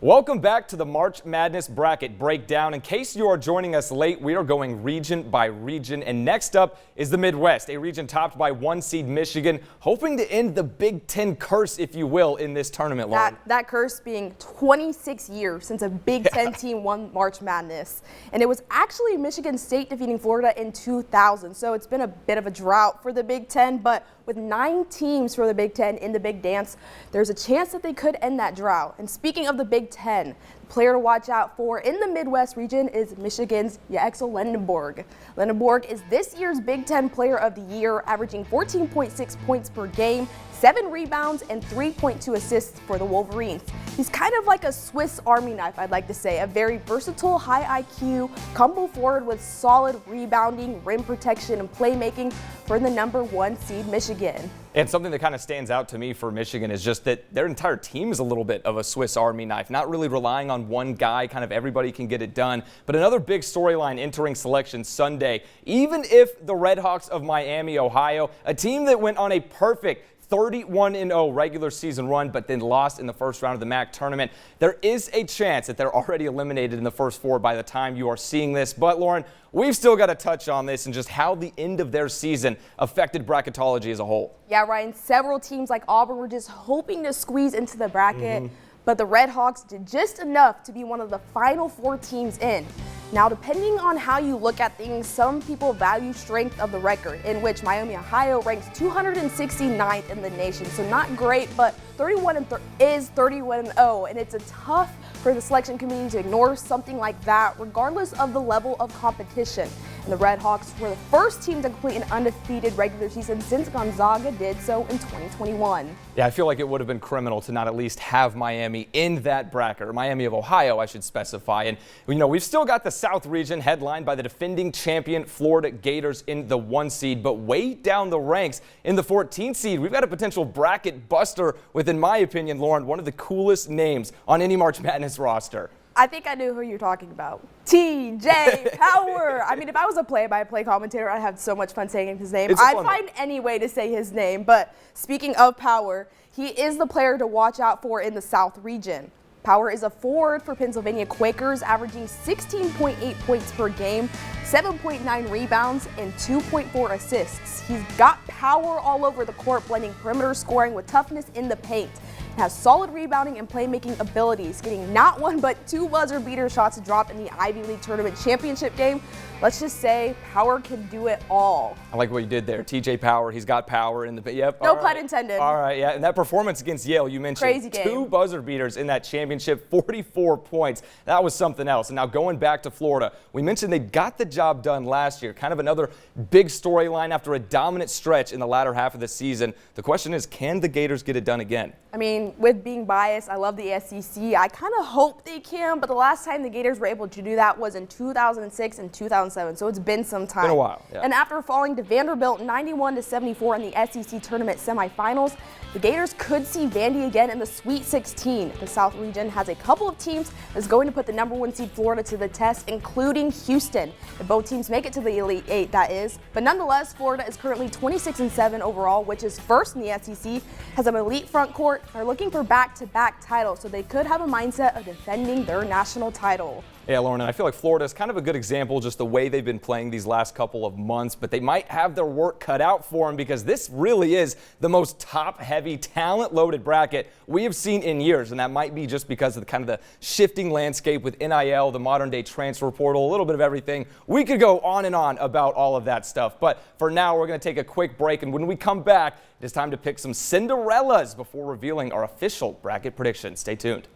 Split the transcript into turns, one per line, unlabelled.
Welcome back to the March Madness Bracket Breakdown. In case you are joining us late, we are going region by region. And next up is the Midwest, a region topped by 1 seed Michigan, hoping to end the Big Ten curse, if you will, in this tournament, Lauren.
That curse being 26 years since a Big Ten team won March Madness. And it was actually Michigan State defeating Florida in 2000. So it's been a bit of a drought for the Big Ten, but with 9 teams for the Big Ten in the Big Dance, there's a chance that they could end that drought. And speaking of the Big Ten, the player to watch out for in the Midwest region is Michigan's Yaxel Lendeborg. Lendeborg is this year's Big Ten Player of the Year, averaging 14.6 points per game, 7 rebounds, and 3.2 assists for the Wolverines. He's kind of like a Swiss Army knife, I'd like to say, a very versatile, high IQ, combo forward with solid rebounding, rim protection, and playmaking for the #1 seed Michigan.
And something that kind of stands out to me for Michigan is just that their entire team is a little bit of a Swiss Army knife, not really relying on one guy, kind of everybody can get it done. But another big storyline entering Selection Sunday, even if the Redhawks of Miami, Ohio, a team that went on a perfect 31-0 regular season run, but then lost in the first round of the MAC tournament. There is a chance that they're already eliminated in the first 4 by the time you are seeing this. But Lauren, we've still got to touch on this and just how the end of their season affected bracketology as a whole.
Yeah, Ryan, several teams like Auburn were just hoping to squeeze into the bracket, but the Redhawks did just enough to be one of the final 4 teams in. Now, depending on how you look at things, some people value strength of the record, in which Miami, Ohio ranks 269th in the nation. So not great, but 31-0, and it's a tough for the selection committee to ignore something like that, regardless of the level of competition. And the Redhawks were the first team to complete an undefeated regular season since Gonzaga did so in 2021.
Yeah, I feel like it would have been criminal to not at least have Miami in that bracket, or Miami of Ohio, I should specify. And, you know, we've still got the South region headlined by the defending champion Florida Gators in the 1 seed, but way down the ranks in the 14th seed, we've got a potential bracket buster with, in my opinion, Lauren, one of the coolest names on any March Madness roster.
I think I knew who you're talking about. TJ Power. I mean, if I was a play-by-play commentator, I'd have so much fun saying his name. I'd find any way to say his name. But speaking of Power, he is the player to watch out for in the South region. Power is a forward for Pennsylvania Quakers, averaging 16.8 points per game, 7.9 rebounds, and 2.4 assists. He's got power all over the court, blending perimeter scoring with toughness in the paint. He has solid rebounding and playmaking abilities, getting not 1 but 2 buzzer beater shots to drop in the Ivy League Tournament Championship game. Let's just say Power can do it all.
I like what you did there. TJ Power, he's got power in the, yep.
No pun intended.
All right, yeah, and that performance against Yale, you mentioned.
Crazy game.
2 buzzer beaters in that championship, 44 points. That was something else. And now going back to Florida, we mentioned they got the job done last year. Kind of another big storyline after a dominant stretch in the latter half of the season. The question is, can the Gators get it done again?
I mean, with being biased, I love the SEC. I kind of hope they can, but the last time the Gators were able to do that was in 2006 and 2007, so it's been some time.
Been a while, yeah.
And after falling to Vanderbilt 91-74 in the SEC tournament semifinals, the Gators could see Vandy again in the Sweet 16. The South region has a couple of teams that's going to put the #1 seed Florida to the test, including Houston. If both teams make it to the Elite 8, that is. But nonetheless, Florida is currently 26-7 overall, which is first in the SEC, has an elite front court, are looking for back-to-back titles, so they could have a mindset of defending their national title.
Yeah, Lauren, and I feel like Florida is kind of a good example, just the way they've been playing these last couple of months, but they might have their work cut out for them because this really is the most top-heavy, talent-loaded bracket we have seen in years, and that might be just because of the kind of the shifting landscape with NIL, the modern-day transfer portal, a little bit of everything. We could go on and on about all of that stuff, but for now, we're going to take a quick break, and when we come back, it is time to pick some Cinderellas before revealing our official bracket predictions. Stay tuned.